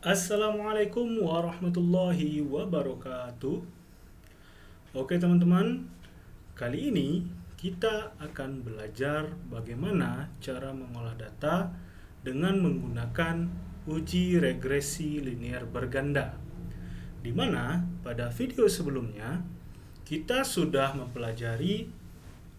Assalamualaikum warahmatullahi wabarakatuh. Oke teman-teman, kali ini kita akan belajar bagaimana cara mengolah data dengan menggunakan uji regresi linear berganda. Di mana pada video sebelumnya kita sudah mempelajari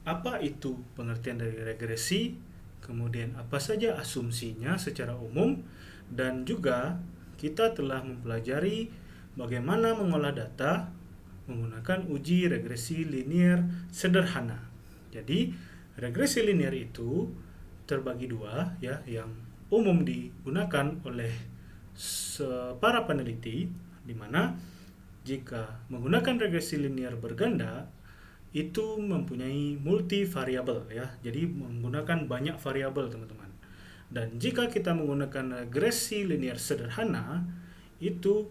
apa itu pengertian dari regresi, kemudian apa saja asumsinya secara umum, dan juga kita telah mempelajari bagaimana mengolah data menggunakan uji regresi linear sederhana. Jadi, regresi linear itu terbagi dua, ya, yang umum digunakan oleh para peneliti, di mana jika menggunakan regresi linear berganda itu mempunyai multivariabel, ya. Jadi menggunakan banyak variabel, teman-teman. Dan jika kita menggunakan regresi linear sederhana, itu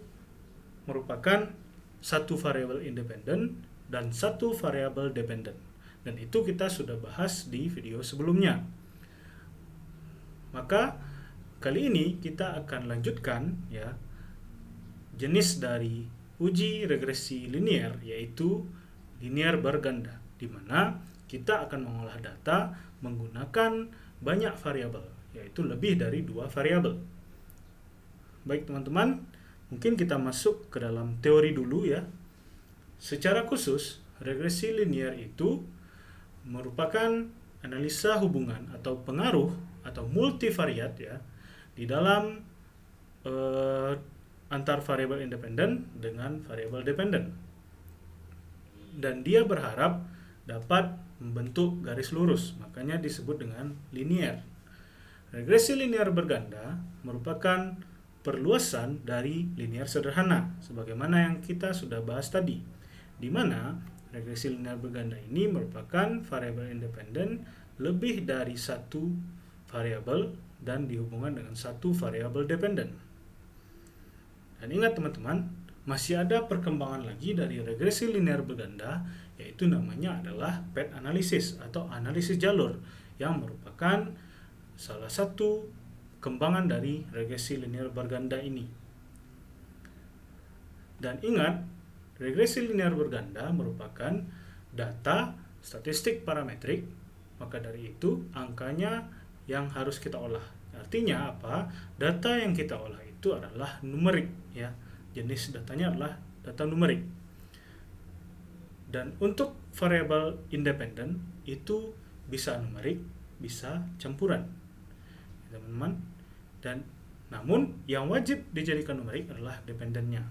merupakan satu variabel independen dan satu variabel dependen. Dan itu kita sudah bahas di video sebelumnya. Maka kali ini kita akan lanjutkan, ya, jenis dari uji regresi linear, yaitu linear berganda, di mana kita akan mengolah data menggunakan banyak variabel, yaitu lebih dari 2 variabel. Baik teman-teman, mungkin kita masuk ke dalam teori dulu, ya. Secara khusus, regresi linear itu merupakan analisa hubungan atau pengaruh atau multivariat, ya, di dalam antar variabel independen dengan variabel dependen. Dan dia berharap dapat membentuk garis lurus, makanya disebut dengan linear. Regresi linear berganda merupakan perluasan dari linear sederhana, sebagaimana yang kita sudah bahas tadi, di mana regresi linear berganda ini merupakan variabel independen lebih dari satu variabel dan dihubungkan dengan satu variabel dependen. Dan ingat teman-teman, masih ada perkembangan lagi dari regresi linear berganda, yaitu namanya adalah path analysis atau analisis jalur, yang merupakan salah satu kembangan dari regresi linear berganda ini. Dan ingat, regresi linear berganda merupakan data statistik parametrik, maka dari itu angkanya yang harus kita olah. Artinya apa? Data yang kita olah itu adalah numerik, ya. Jenis datanya adalah data numerik. Dan untuk variabel independen itu bisa numerik, bisa campuran, teman-teman. Dan namun yang wajib dijadikan numerik adalah dependennya.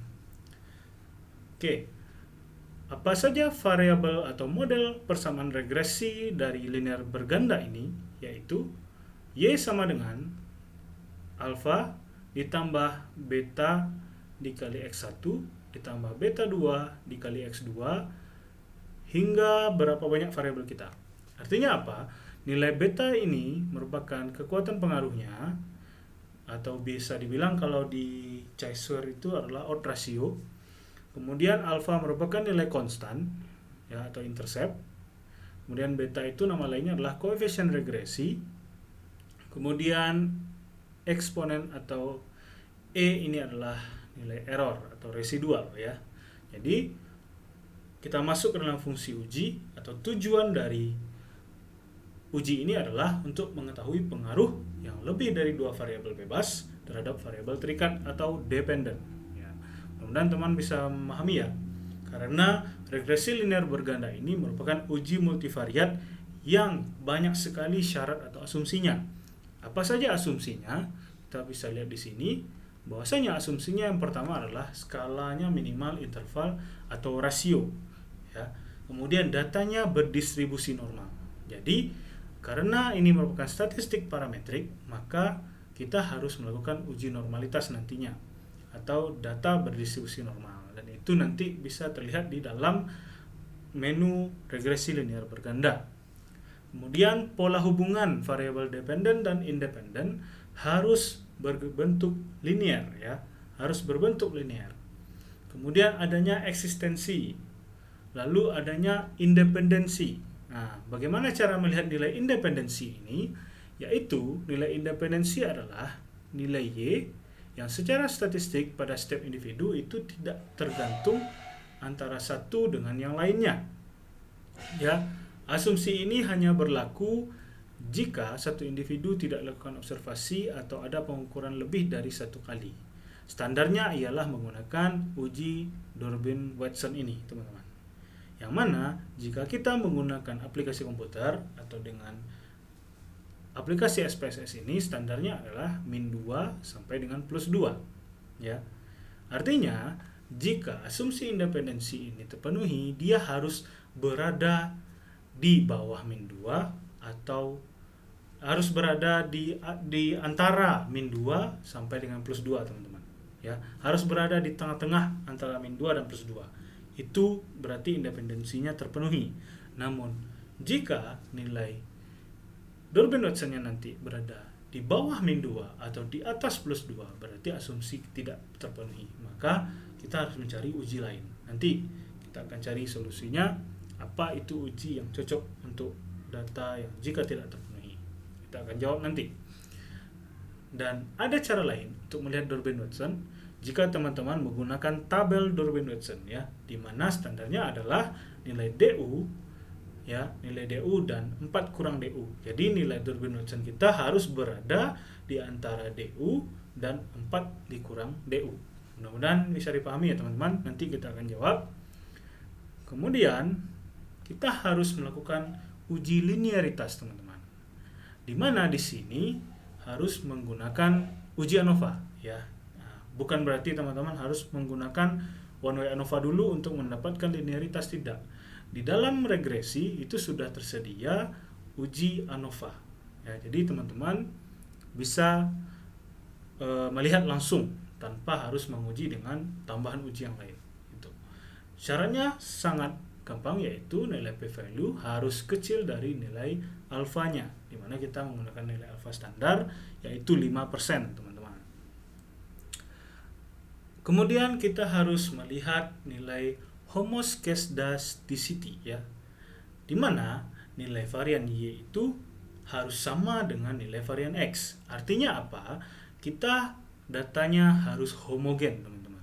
Oke. Apa saja variabel atau model persamaan regresi dari linear berganda ini? Yaitu Y sama dengan alfa ditambah beta dikali X1 ditambah beta 2 dikali X2 hingga berapa banyak variabel kita. Artinya apa? Nilai beta ini merupakan kekuatan pengaruhnya, atau bisa dibilang kalau di chi-square itu adalah odd ratio. Kemudian alfa merupakan nilai konstan, ya, atau intercept. Kemudian beta itu nama lainnya adalah koefisien regresi. Kemudian eksponen atau E ini adalah nilai error atau residual, ya. Jadi kita masuk ke dalam fungsi uji, atau tujuan dari uji ini adalah untuk mengetahui pengaruh yang lebih dari 2 variabel bebas terhadap variabel terikat atau dependen, ya. Mudah-mudahan teman bisa memahami, ya. Karena regresi linear berganda ini merupakan uji multivariat yang banyak sekali syarat atau asumsinya. Apa saja asumsinya? Kita bisa lihat di sini. Bahwasanya asumsinya yang pertama adalah skalanya minimal interval atau rasio, ya. Kemudian datanya berdistribusi normal. Jadi karena ini merupakan statistik parametrik, maka kita harus melakukan uji normalitas nantinya, atau data berdistribusi normal. Dan itu nanti bisa terlihat di dalam menu regresi linear berganda. Kemudian pola hubungan variabel dependen dan independen harus berbentuk linear, ya, harus berbentuk linear. Kemudian adanya eksistensi, lalu adanya independensi. Nah, bagaimana cara melihat nilai independensi ini? Yaitu nilai independensi adalah nilai Y yang secara statistik pada setiap individu itu tidak tergantung antara satu dengan yang lainnya. Ya, asumsi ini hanya berlaku jika satu individu tidak lakukan observasi atau ada pengukuran lebih dari satu kali. Standarnya ialah menggunakan uji Durbin-Watson ini, teman-teman. Yang mana jika kita menggunakan aplikasi komputer atau dengan aplikasi SPSS ini, standarnya adalah min 2 sampai dengan plus 2. Ya. Artinya, jika asumsi independensi ini terpenuhi, dia harus berada di bawah min 2 atau harus berada di antara min 2 sampai dengan plus 2, teman-teman. Ya, harus berada di tengah-tengah antara min 2 dan plus 2. Itu berarti independensinya terpenuhi. Namun, jika nilai Durbin-Watson-nya nanti berada di bawah min 2 atau di atas plus 2, berarti asumsi tidak terpenuhi. Maka kita harus mencari uji lain. Nanti kita akan cari solusinya, apa itu uji yang cocok untuk data yang jika tidak terpenuhi. Kita akan jawab nanti. Dan ada cara lain untuk melihat Durbin-Watson jika teman-teman menggunakan tabel Durbin-Watson, ya, di mana standarnya adalah nilai DU, ya, nilai DU dan 4 kurang DU. Jadi nilai Durbin-Watson kita harus berada di antara DU dan 4 dikurang DU. Mudah-mudahan bisa dipahami ya teman-teman. Nanti kita akan jawab. Kemudian kita harus melakukan uji linearitas, teman-teman. Di mana di sini harus menggunakan uji ANOVA, ya. Nah, bukan berarti teman-teman harus menggunakan one way ANOVA dulu untuk mendapatkan linearitas, tidak. Di dalam regresi itu sudah tersedia uji ANOVA. Ya, jadi teman-teman bisa melihat langsung tanpa harus menguji dengan tambahan uji yang lain. Itu. Syaratnya sangat gampang, yaitu nilai p-value harus kecil dari nilai alfanya, di mana kita menggunakan nilai alfa standar yaitu 5%, teman-teman. Kemudian kita harus melihat nilai homoscedasticity, ya, di mana nilai varian Y itu harus sama dengan nilai varian X. Artinya apa? Kita datanya harus homogen, teman-teman.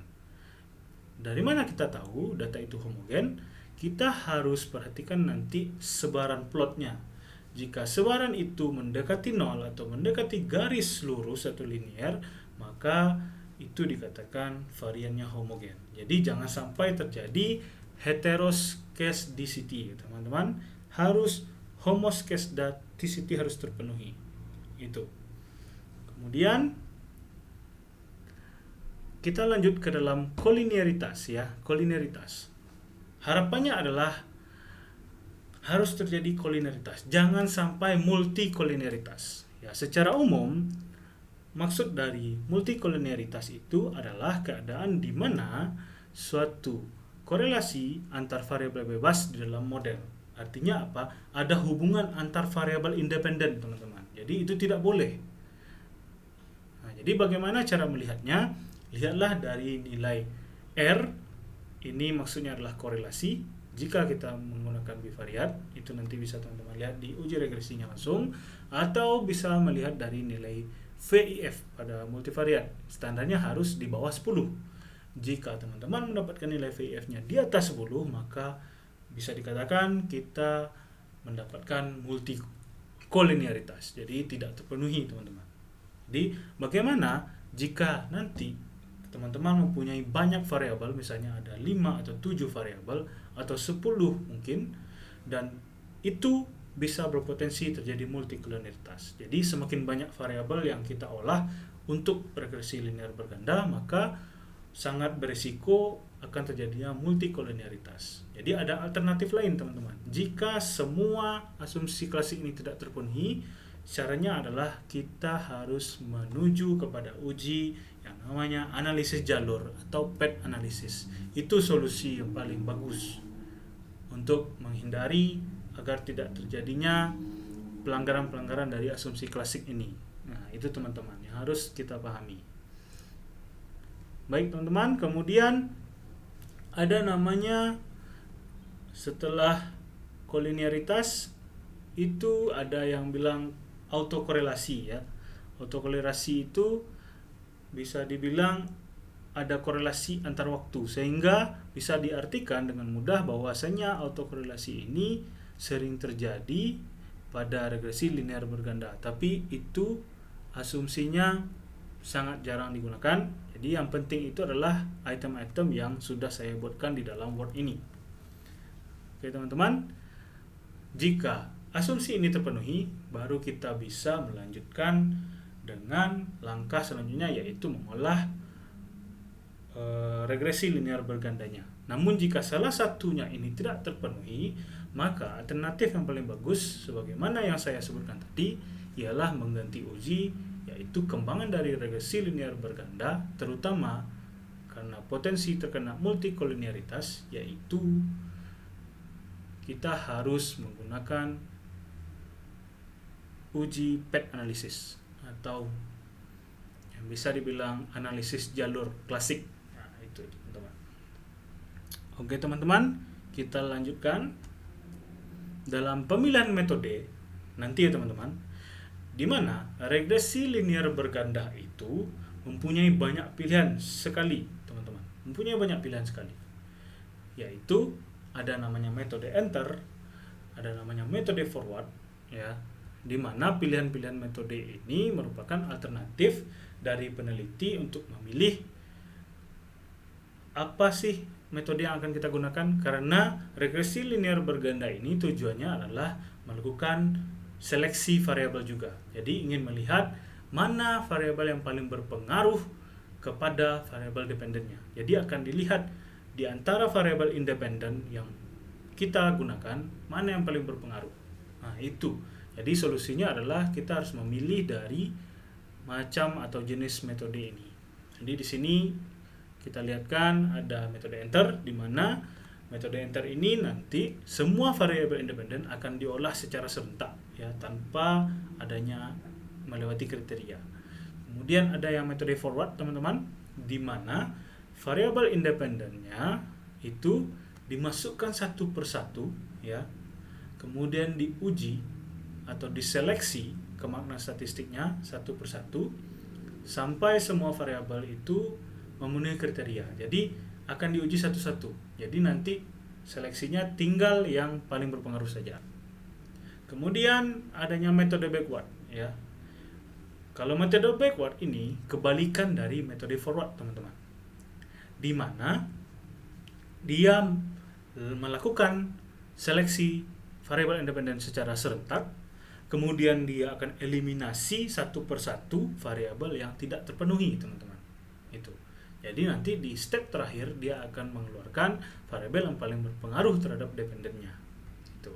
Dari mana kita tahu data itu homogen? Kita harus perhatikan nanti sebaran plotnya. Jika sebaran itu mendekati 0 atau mendekati garis lurus atau linear, maka itu dikatakan variannya homogen. Jadi jangan sampai terjadi heteroscedasticity, teman-teman. Harus homoscedasticity harus terpenuhi. Itu. Kemudian kita lanjut ke dalam kolinearitas, ya. Kolinearitas. Harapannya adalah harus terjadi kolinearitas. Jangan sampai multikolinearitas. Ya, secara umum maksud dari multikolinearitas itu adalah keadaan di mana suatu korelasi antar variabel bebas di dalam model. Artinya apa? Ada hubungan antar variabel independen, teman-teman. Jadi itu tidak boleh. Nah, jadi bagaimana cara melihatnya? Lihatlah dari nilai R. Ini maksudnya adalah korelasi. Jika kita menggunakan bivariat, itu nanti bisa teman-teman lihat di uji regresinya langsung, atau bisa melihat dari nilai VIF pada multivariat. Standarnya harus di bawah 10. Jika teman-teman mendapatkan nilai VIF-nya di atas 10, maka bisa dikatakan kita mendapatkan multikolinearitas. Jadi tidak terpenuhi, teman-teman. Jadi bagaimana jika nanti teman-teman mempunyai banyak variabel, misalnya ada 5 atau 7 variabel atau 10 mungkin, dan itu bisa berpotensi terjadi multikolinearitas. Jadi semakin banyak variabel yang kita olah untuk regresi linear berganda, maka sangat berisiko akan terjadinya multikolinearitas. Jadi ada alternatif lain, teman-teman. Jika semua asumsi klasik ini tidak terpenuhi, caranya adalah kita harus menuju kepada uji yang namanya analisis jalur atau path analysis. Itu solusi yang paling bagus untuk menghindari agar tidak terjadinya pelanggaran-pelanggaran dari asumsi klasik ini. Nah, itu teman-teman yang harus kita pahami. Baik teman-teman, kemudian ada namanya setelah kolinearitas itu ada yang bilang autokorelasi, ya. Autokorelasi itu bisa dibilang ada korelasi antar waktu, sehingga bisa diartikan dengan mudah bahwasanya autokorelasi ini sering terjadi pada regresi linear berganda, tapi itu asumsinya sangat jarang digunakan. Jadi yang penting itu adalah item-item yang sudah saya buatkan di dalam Word ini. Oke teman-teman, jika asumsi ini terpenuhi, baru kita bisa melanjutkan dengan langkah selanjutnya, yaitu mengolah regresi linear bergandanya. Namun jika salah satunya ini tidak terpenuhi, maka alternatif yang paling bagus sebagaimana yang saya sebutkan tadi ialah mengganti uji, yaitu kembangan dari regresi linear berganda, terutama karena potensi terkena multikolinearitas, yaitu kita harus menggunakan uji path analysis atau yang bisa dibilang analisis jalur klasik. Nah, itu teman-teman. Oke teman-teman, kita lanjutkan dalam pemilihan metode nanti ya teman-teman, di mana regresi linear berganda itu mempunyai banyak pilihan sekali teman-teman, mempunyai banyak pilihan sekali, yaitu ada namanya metode enter, ada namanya metode forward, ya, di mana pilihan-pilihan metode ini merupakan alternatif dari peneliti untuk memilih apa sih metode yang akan kita gunakan, karena regresi linear berganda ini tujuannya adalah melakukan seleksi variabel juga. Jadi ingin melihat mana variabel yang paling berpengaruh kepada variabel dependennya. Jadi akan dilihat di antara variabel independen yang kita gunakan mana yang paling berpengaruh. Nah, itu. Jadi solusinya adalah kita harus memilih dari macam atau jenis metode ini. Jadi di sini kita lihatkan ada metode enter, di mana metode enter ini nanti semua variabel independen akan diolah secara serentak, ya, tanpa adanya melewati kriteria. Kemudian ada yang metode forward teman-teman, di mana variabel independennya itu dimasukkan satu persatu, ya, kemudian diuji atau diseleksi ke makna statistiknya satu persatu sampai semua variabel itu memenuhi kriteria. Jadi akan diuji satu-satu. Jadi nanti seleksinya tinggal yang paling berpengaruh saja. Kemudian adanya metode backward, ya. Kalau metode backward ini kebalikan dari metode forward teman-teman, di mana dia melakukan seleksi variabel independen secara serentak, kemudian dia akan eliminasi satu persatu variabel yang tidak terpenuhi teman-teman. Itu. Jadi nanti di step terakhir dia akan mengeluarkan variabel yang paling berpengaruh terhadap dependennya. Itu.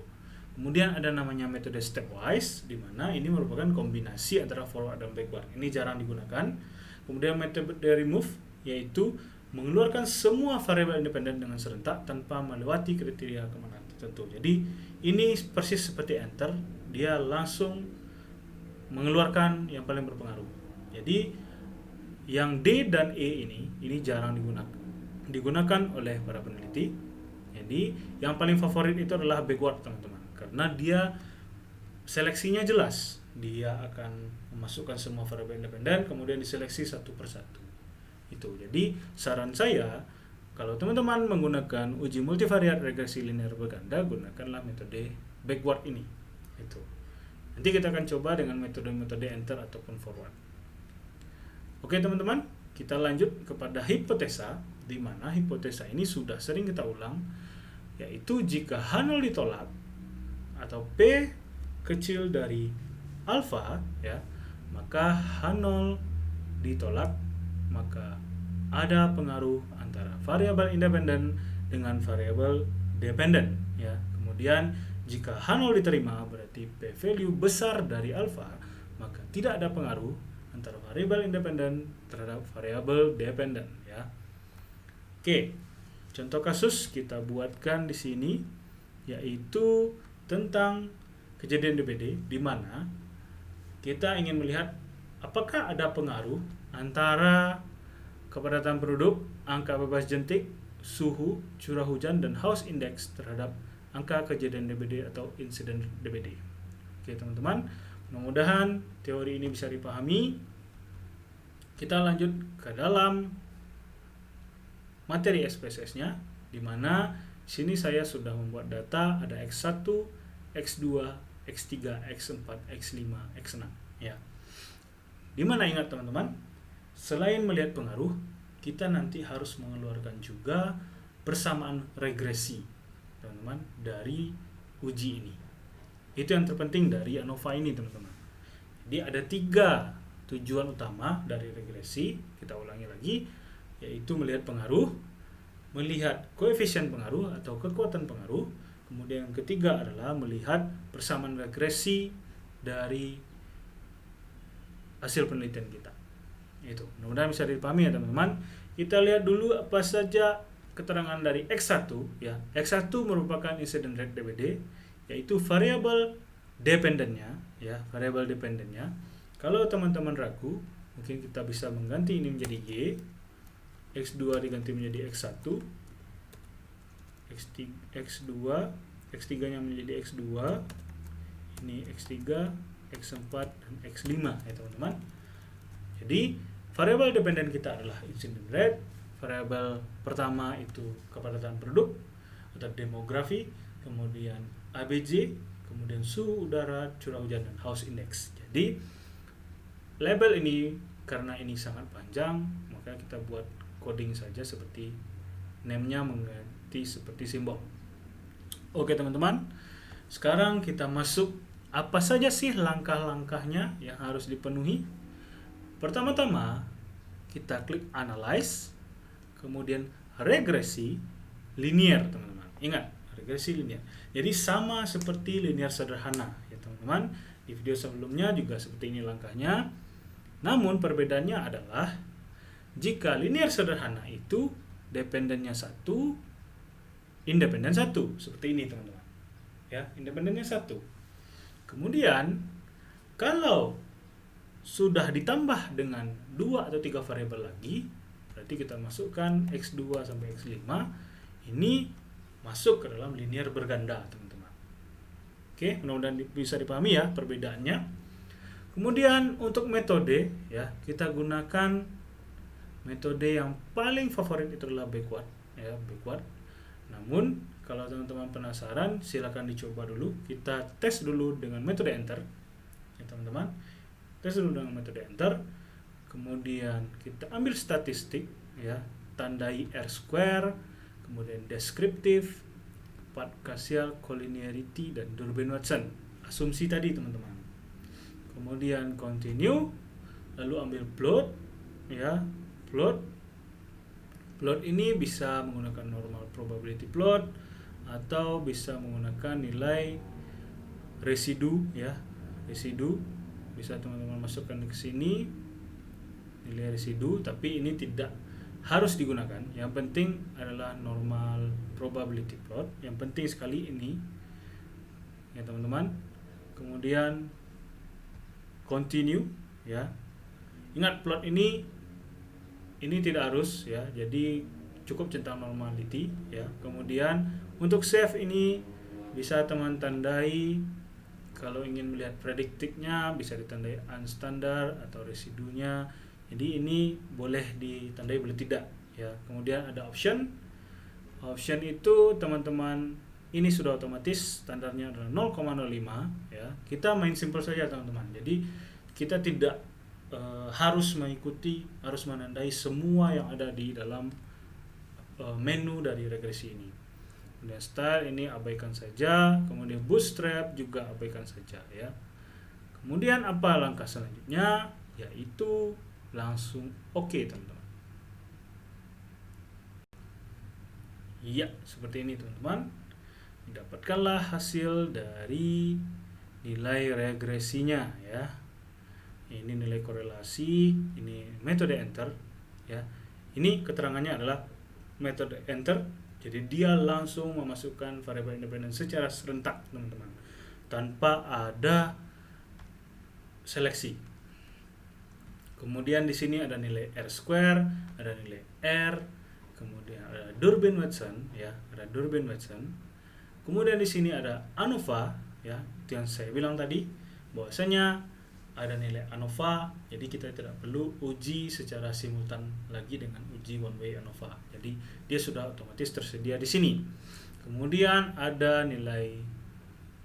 Kemudian ada namanya metode stepwise, di mana ini merupakan kombinasi antara forward dan backward. Ini jarang digunakan. Kemudian metode remove, yaitu mengeluarkan semua variabel independen dengan serentak tanpa melewati kriteria kemenangan tertentu. Jadi ini persis seperti enter, dia langsung mengeluarkan yang paling berpengaruh. Jadi yang D dan E ini jarang digunakan oleh para peneliti. Jadi yang paling favorit itu adalah backward teman-teman, karena dia seleksinya jelas. Dia akan memasukkan semua variabel independen kemudian diseleksi satu persatu. Itu. Jadi saran saya, kalau teman-teman menggunakan uji multivariat regresi linear berganda, gunakanlah metode backward ini. Itu. Nanti kita akan coba dengan metode-metode enter ataupun forward. Oke teman-teman, kita lanjut kepada hipotesa, di mana hipotesa ini sudah sering kita ulang, yaitu jika H0 ditolak atau P kecil dari alfa, ya, maka H0 ditolak, maka ada pengaruh antara variabel independen dengan variabel dependen, ya. Kemudian jika H0 diterima berarti P value besar dari alfa, maka tidak ada pengaruh antara variabel independen terhadap variabel dependen, ya. Oke. Contoh kasus kita buatkan di sini, yaitu tentang kejadian DBD, di mana kita ingin melihat apakah ada pengaruh antara kepadatan penduduk, angka bebas jentik, suhu, curah hujan, dan house index terhadap angka kejadian DBD atau insiden DBD. Oke teman-teman, mudah-mudahan teori ini bisa dipahami. Kita lanjut ke dalam materi SPSS-nya, di mana sini saya sudah membuat data ada X1, X2, X3, X4, X5, X6 ya. Dimana ingat teman-teman, selain melihat pengaruh, kita nanti harus mengeluarkan juga persamaan regresi teman-teman dari uji ini. Itu yang terpenting dari ANOVA ini teman-teman. Jadi ada 3 tujuan utama dari regresi, kita ulangi lagi, yaitu melihat pengaruh, melihat koefisien pengaruh atau kekuatan pengaruh, kemudian yang ketiga adalah melihat persamaan regresi dari hasil penelitian kita. Itu mudah-mudahan bisa dipahami ya teman-teman. Kita lihat dulu apa saja keterangan dari X1 ya. X1 merupakan incident rate DBD, yaitu variabel dependennya ya, variabel dependennya. Kalau teman-teman ragu, mungkin kita bisa mengganti ini menjadi Y, X2 diganti menjadi X1, X2, X3 nya menjadi X2, ini X3, X4, dan X5 ya teman-teman. Jadi variabel dependen kita adalah incident rate, variabel pertama itu kepadatan penduduk atau demografi, kemudian ABJ, kemudian suhu udara, curah hujan, dan house index. Jadi label ini karena ini sangat panjang, maka kita buat coding saja seperti name-nya mengganti seperti simbol. Oke teman-teman, sekarang kita masuk apa saja sih langkah-langkahnya yang harus dipenuhi. Pertama-tama kita klik analyze, kemudian regresi linear teman-teman. Ingat, regresi linear. Jadi sama seperti linear sederhana ya teman-teman. Di video sebelumnya juga seperti ini langkahnya. Namun perbedaannya adalah jika linear sederhana itu dependennya 1, independen 1, seperti ini teman-teman. Ya, independennya 1. Kemudian kalau sudah ditambah dengan 2 atau 3 variabel lagi, berarti kita masukkan X2 sampai X5, ini masuk ke dalam linear berganda teman-teman. Oke, mudah-mudahan bisa dipahami ya perbedaannya. Kemudian untuk metode ya, kita gunakan metode yang paling favorit itu adalah backward ya, backward. Namun kalau teman-teman penasaran, silakan dicoba dulu. Kita tes dulu dengan metode enter ya teman-teman. Tes dulu dengan metode enter. Kemudian kita ambil statistik ya, tandai R-square, kemudian deskriptif, partial collinearity, dan Durbin-Watson. Asumsi tadi teman-teman. Kemudian continue, lalu ambil plot ya, plot ini bisa menggunakan normal probability plot atau bisa menggunakan nilai residu ya, residu bisa teman-teman masukkan ke sini nilai residu, tapi ini tidak harus digunakan. Yang penting adalah normal probability plot, yang penting sekali ini ya teman-teman. Kemudian continue ya. Ingat plot ini tidak harus ya, jadi cukup centang normality ya. Kemudian untuk save ini bisa teman tandai, kalau ingin melihat predictive-nya bisa ditandai unstandard atau residunya. Jadi ini boleh ditandai boleh tidak ya. Kemudian ada option itu teman-teman ini sudah otomatis, standarnya adalah 0,05 ya. Kita main simple saja teman-teman. Jadi kita tidak harus mengikuti, harus menandai semua yang ada di dalam menu dari regresi ini. Kemudian style ini abaikan saja, kemudian bootstrap juga abaikan saja ya. Kemudian apa langkah selanjutnya? Yaitu langsung oke teman-teman. Iya, seperti ini teman-teman. Dapatkanlah hasil dari nilai regresinya ya. Ini nilai korelasi, ini metode enter ya. Ini keterangannya adalah metode enter. Jadi dia langsung memasukkan variabel independen secara serentak teman-teman, tanpa ada seleksi. Kemudian di sini ada nilai R-square, ada nilai R, kemudian ada Durbin-Watson ya, ada Durbin-Watson. Kemudian di sini ada ANOVA ya, itu yang saya bilang tadi bahwasanya ada nilai ANOVA, jadi kita tidak perlu uji secara simultan lagi dengan uji one way ANOVA. Jadi dia sudah otomatis tersedia di sini. Kemudian ada nilai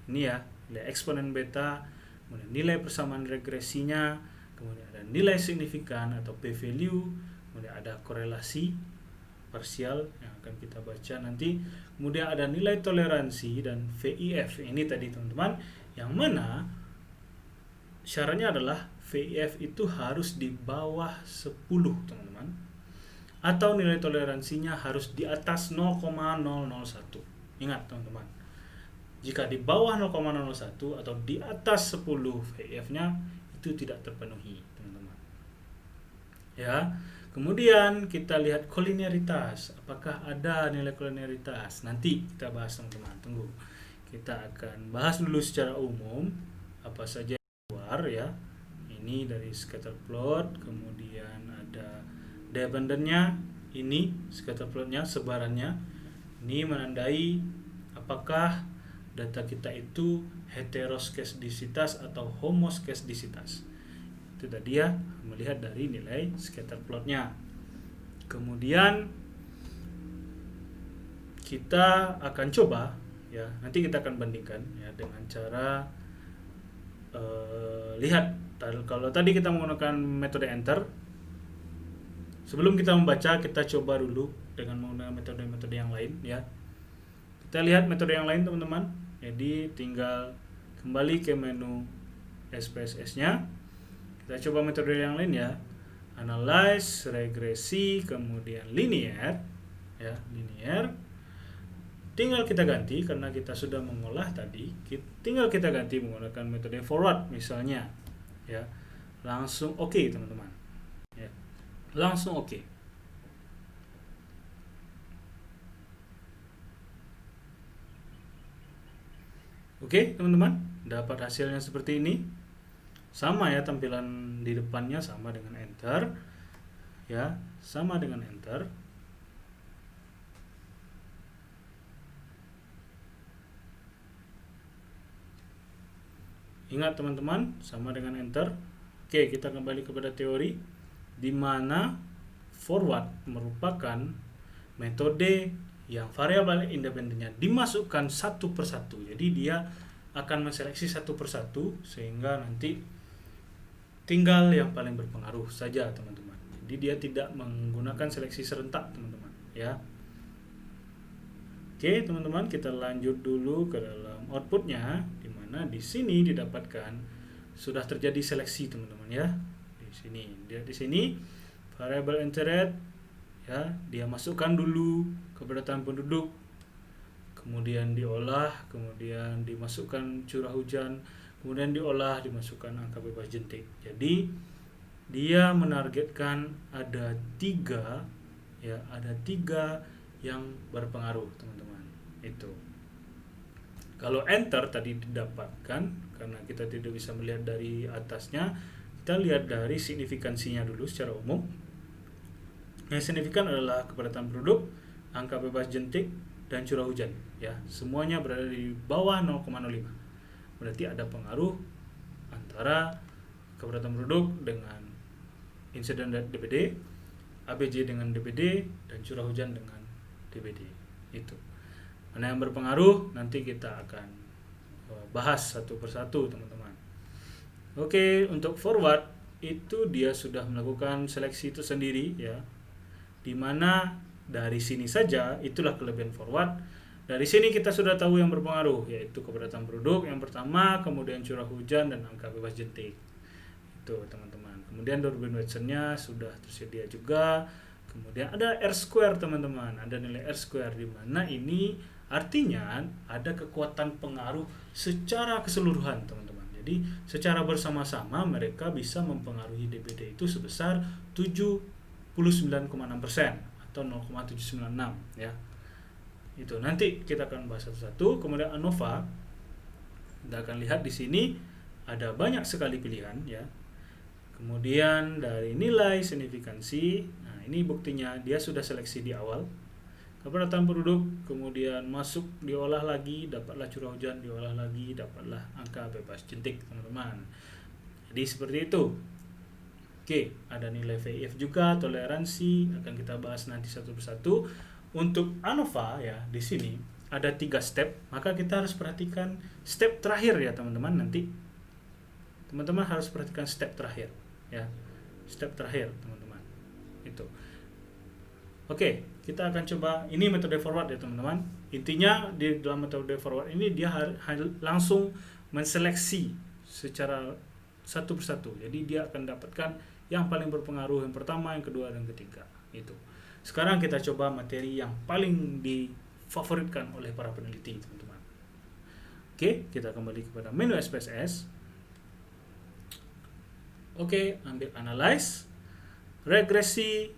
ini ya, nilai eksponen beta, kemudian nilai persamaan regresinya, kemudian ada nilai signifikan atau p-value, kemudian ada korelasi parsial yang akan kita baca nanti, kemudian ada nilai toleransi dan VIF. Ini tadi teman-teman, yang mana syaratnya adalah VIF itu harus di bawah 10 teman-teman, atau nilai toleransinya harus di atas 0,001. Ingat teman-teman, jika di bawah 0,001 atau di atas 10 VIF-nya itu tidak terpenuhi teman-teman ya. Kemudian kita lihat kolinearitas, apakah ada nilai kolinearitas, nanti kita bahas teman-teman. Tunggu, kita akan bahas dulu secara umum apa saja ya. Ini dari scatter plot, kemudian ada dependennya, ini scatter plotnya, sebarannya. Ini menandai apakah data kita itu heteroskedastisitas atau homoskedastisitas. Itu tadi ya, melihat dari nilai scatter plotnya. Kemudian kita akan coba ya, nanti kita akan bandingkan ya dengan cara lihat. Kalau tadi kita menggunakan metode enter, sebelum kita membaca kita coba dulu dengan menggunakan metode-metode yang lain ya. Kita lihat metode yang lain teman-teman. Jadi tinggal kembali ke menu SPSS-nya. Kita coba metode yang lain ya. Analyze, regresi, kemudian linear ya, linear. Tinggal kita ganti karena kita sudah mengolah tadi, tinggal kita ganti menggunakan metode forward misalnya ya. Langsung oke teman-teman ya. Langsung oke. Oke teman-teman, dapat hasilnya seperti ini. Sama ya, tampilan di depannya sama dengan enter ya, sama dengan enter. Ingat teman-teman, sama dengan enter. Oke, kita kembali kepada teori, di mana forward merupakan metode yang variabel independennya dimasukkan satu persatu. Jadi dia akan menseleksi satu persatu, sehingga nanti tinggal yang paling berpengaruh saja teman-teman. Jadi dia tidak menggunakan seleksi serentak teman-teman ya. Oke teman-teman, kita lanjut dulu ke dalam outputnya, di mana di sini didapatkan sudah terjadi seleksi teman-teman ya. Di sini, lihat di sini variable interest ya, dia masukkan dulu kepadatan penduduk, kemudian diolah, kemudian dimasukkan curah hujan, kemudian diolah, dimasukkan angka bebas jentik. Jadi dia menargetkan ada 3 ya, ada 3 yang berpengaruh teman-teman. Itu kalau enter tadi didapatkan, karena kita tidak bisa melihat dari atasnya, kita lihat dari signifikansinya dulu secara umum. Yang signifikan adalah kepadatan penduduk, angka bebas jentik, dan curah hujan ya, semuanya berada di bawah 0,05. Berarti ada pengaruh antara kepadatan penduduk dengan insiden DPD, ABJ dengan DPD, dan curah hujan dengan DPD. Itu mana yang berpengaruh, nanti kita akan bahas satu persatu teman-teman. Oke, untuk forward itu dia sudah melakukan seleksi itu sendiri ya, dimana dari sini saja, itulah kelebihan forward. Dari sini kita sudah tahu yang berpengaruh, yaitu kepadatan penduduk yang pertama, kemudian curah hujan, dan angka bebas jentik. Itu teman-teman. Kemudian Durbin Watson-nya sudah tersedia juga. Kemudian ada R-square teman-teman, ada nilai R-square, di mana ini artinya ada kekuatan pengaruh secara keseluruhan teman-teman. Jadi secara bersama-sama mereka bisa mempengaruhi DPD itu sebesar 79,6% atau 0,796 ya. Itu nanti kita akan bahas satu-satu. Kemudian ANOVA, kita akan lihat di sini ada banyak sekali pilihan ya. Kemudian dari nilai signifikansi, nah ini buktinya dia sudah seleksi di awal. Kepadatan penduduk, kemudian masuk diolah lagi, dapatlah curah hujan, diolah lagi, dapatlah angka bebas jentik teman-teman. Jadi seperti itu. Oke, ada nilai VIF juga, toleransi akan kita bahas nanti satu persatu. Untuk ANOVA ya, di sini ada 3 step, maka kita harus perhatikan step terakhir ya teman-teman. Nanti teman-teman harus perhatikan step terakhir ya. Step terakhir teman-teman. Itu. Oke, kita akan coba, ini metode forward ya teman-teman. Intinya di dalam metode forward ini dia langsung menseleksi secara satu persatu. Jadi dia akan dapatkan yang paling berpengaruh, yang pertama, yang kedua, dan ketiga. Itu. Sekarang kita coba materi yang paling difavoritkan oleh para peneliti teman-teman. Oke, kita kembali kepada menu SPSS. Oke, ambil analyze, regresi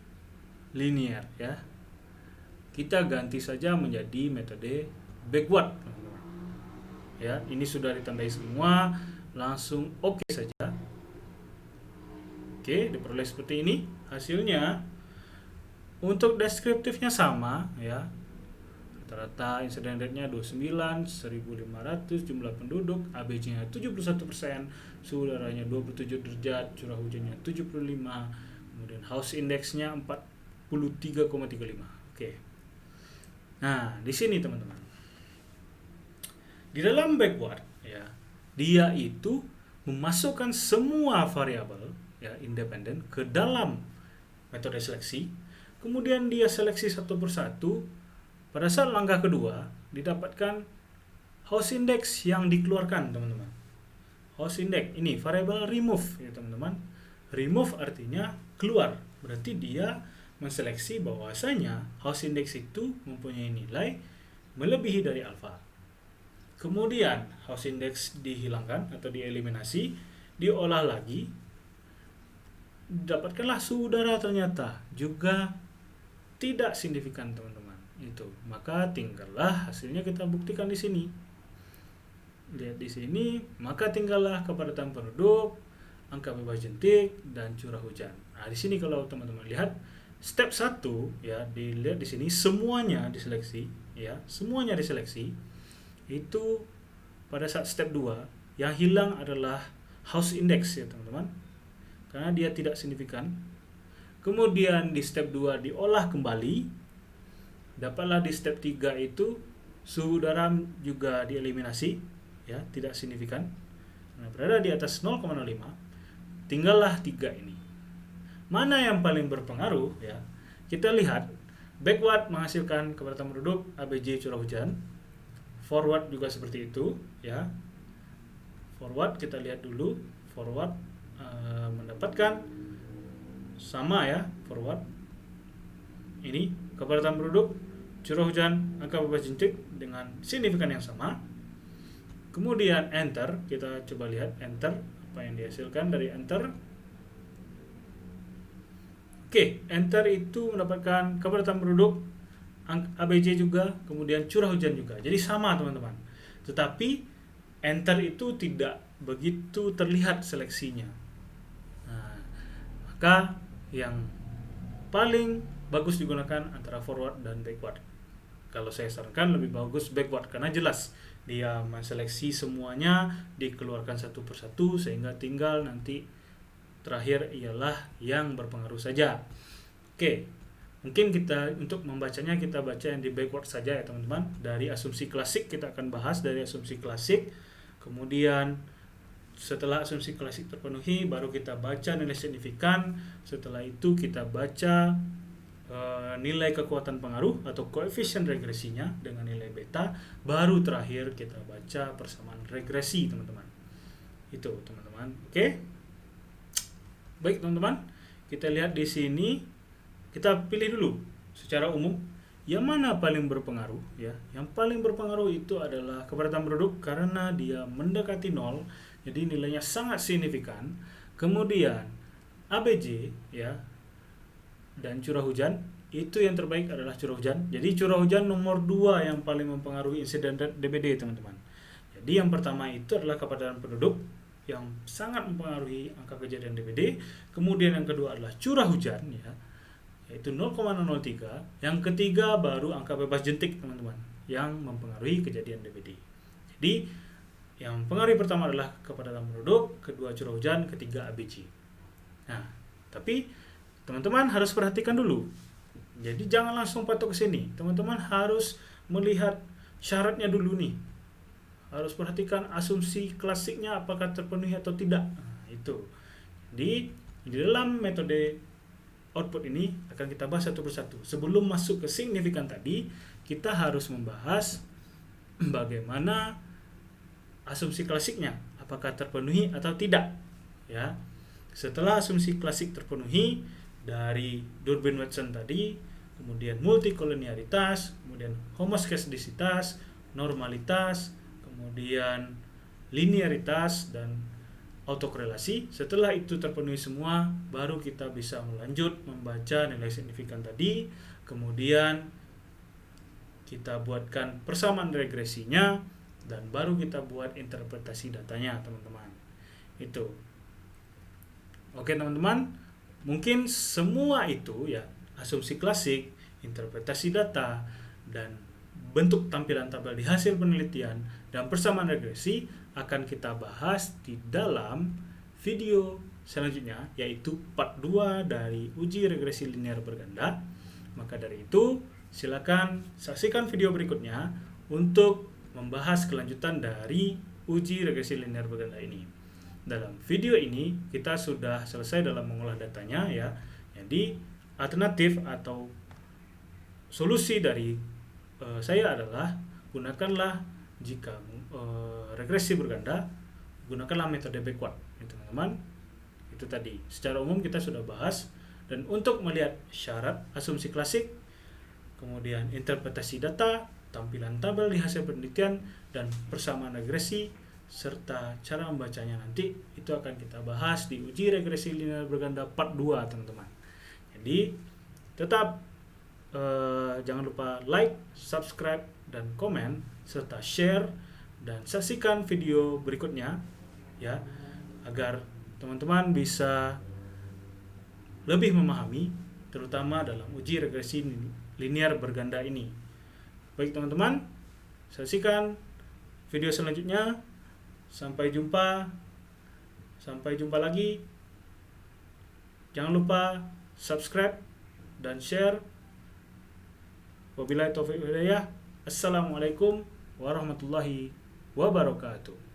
linear ya. Kita ganti saja menjadi metode backward teman-teman. Ya, ini sudah ditandai semua, langsung oke saja. Oke, diperoleh seperti ini hasilnya. Untuk deskriptifnya sama ya. Rata-rata incident rate-nya 29, 1500, jumlah penduduk, ABJ-nya 71%, suhu udaranya 27 derajat, curah hujannya 75, kemudian house index-nya 43,35. Oke. Nah, di sini teman-teman. Di dalam backward ya, dia itu memasukkan semua variabel ya independen ke dalam metode seleksi. Kemudian dia seleksi satu persatu. Pada saat langkah kedua didapatkan house index yang dikeluarkan teman-teman. House index ini variabel remove ya teman-teman. Remove artinya keluar. Berarti dia menseleksi bahwasanya house index itu mempunyai nilai melebihi dari alfa. Kemudian house index dihilangkan atau dieliminasi, diolah lagi, dapatkanlah suhu udara ternyata juga tidak signifikan teman-teman. Itu. Maka tinggallah hasilnya kita buktikan di sini. Lihat di sini, maka tinggallah kepadatan penduduk, angka bebas jentik, dan curah hujan. Nah, di sini kalau teman-teman lihat step 1 ya, dilihat di sini semuanya diseleksi ya, semuanya diseleksi. Itu pada saat step 2 yang hilang adalah house index ya teman-teman, karena dia tidak signifikan. Kemudian di step 2 diolah kembali, dapatlah di step 3 itu suhu udara juga dieliminasi ya, tidak signifikan. Nah, berada di atas 0,05, tinggallah 3 ini. Mana yang paling berpengaruh ya? Kita lihat backward menghasilkan kepadatan penduduk, ABJ curah hujan. Forward juga seperti itu ya. Forward kita lihat dulu, forward mendapatkan sama ya, forward ini kepadatan penduduk, curah hujan, angka bebas jentik dengan signifikan yang sama. Kemudian enter, kita coba lihat enter apa yang dihasilkan dari enter. Oke, enter itu mendapatkan kepadatan penduduk, ABJ juga, kemudian curah hujan juga. Jadi sama teman-teman. Tetapi enter itu tidak begitu terlihat seleksinya. Nah, maka yang paling bagus digunakan antara forward dan backward. Kalau saya sarankan lebih bagus backward karena jelas dia menseleksi semuanya, dikeluarkan satu persatu sehingga tinggal nanti terakhir ialah yang berpengaruh saja. Oke, mungkin kita untuk membacanya kita baca yang di backward saja ya teman-teman. Dari asumsi klasik kita akan bahas dari asumsi klasik. Kemudian setelah asumsi klasik terpenuhi baru kita baca nilai signifikan. Setelah itu kita baca nilai kekuatan pengaruh atau koefisien regresinya dengan nilai beta. Baru terakhir kita baca persamaan regresi teman-teman. Itu teman-teman. Oke. Baik teman-teman, kita lihat di sini, kita pilih dulu secara umum yang mana paling berpengaruh ya. Yang paling berpengaruh itu adalah kepadatan penduduk karena dia mendekati 0, jadi nilainya sangat signifikan. Kemudian ABJ ya dan curah hujan, itu yang terbaik adalah curah hujan. Jadi curah hujan nomor 2 yang paling mempengaruhi insiden DBD teman-teman. Jadi yang pertama itu adalah kepadatan penduduk yang sangat mempengaruhi angka kejadian DBD. Kemudian yang kedua adalah curah hujan ya, yaitu 0,03. Yang ketiga baru angka bebas jentik teman-teman yang mempengaruhi kejadian DBD. Jadi Yang mempengaruhi pertama adalah kepadatan penduduk, kedua curah hujan, ketiga ABJ. Nah, tapi teman-teman harus perhatikan dulu. Jadi jangan langsung patok ke sini. Teman-teman harus melihat syaratnya dulu nih. Harus perhatikan asumsi klasiknya apakah terpenuhi atau tidak. Nah, itu. Di dalam metode output ini akan kita bahas satu persatu. Sebelum masuk ke signifikan tadi, kita harus membahas bagaimana asumsi klasiknya, apakah terpenuhi atau tidak. Ya. Setelah asumsi klasik terpenuhi dari Durbin-Watson tadi, kemudian multikolonialitas, kemudian homoskedastisitas, normalitas, kemudian linearitas dan autokorelasi. Setelah itu terpenuhi semua, baru kita bisa melanjut membaca nilai signifikan tadi. Kemudian kita buatkan persamaan regresinya dan baru kita buat interpretasi datanya, teman-teman. Itu. Oke, teman-teman. Mungkin semua itu ya, asumsi klasik, interpretasi data, dan bentuk tampilan tabel di hasil penelitian dan persamaan regresi akan kita bahas di dalam video selanjutnya, yaitu part 2 dari uji regresi linear berganda. Maka dari itu, silakan saksikan video berikutnya untuk membahas kelanjutan dari uji regresi linear berganda ini. Dalam video ini kita sudah selesai dalam mengolah datanya ya. Jadi alternatif atau solusi dari saya adalah gunakanlah jika regresi berganda, gunakanlah metode backward, teman-teman. Itu tadi. Secara umum kita sudah bahas, dan untuk melihat syarat asumsi klasik, kemudian interpretasi data, tampilan tabel di hasil penelitian, dan persamaan regresi serta cara membacanya nanti itu akan kita bahas di uji regresi linear berganda part 2, teman-teman. Jadi tetap jangan lupa like, subscribe, dan komen serta share dan saksikan video berikutnya ya, agar teman-teman bisa lebih memahami terutama dalam uji regresi linear berganda ini. Baik teman-teman, saksikan video selanjutnya. Sampai jumpa lagi. Jangan lupa subscribe dan share. Wabillahi taufiq wal hidayah. Assalamualaikum warahmatullahi wabarakatuh.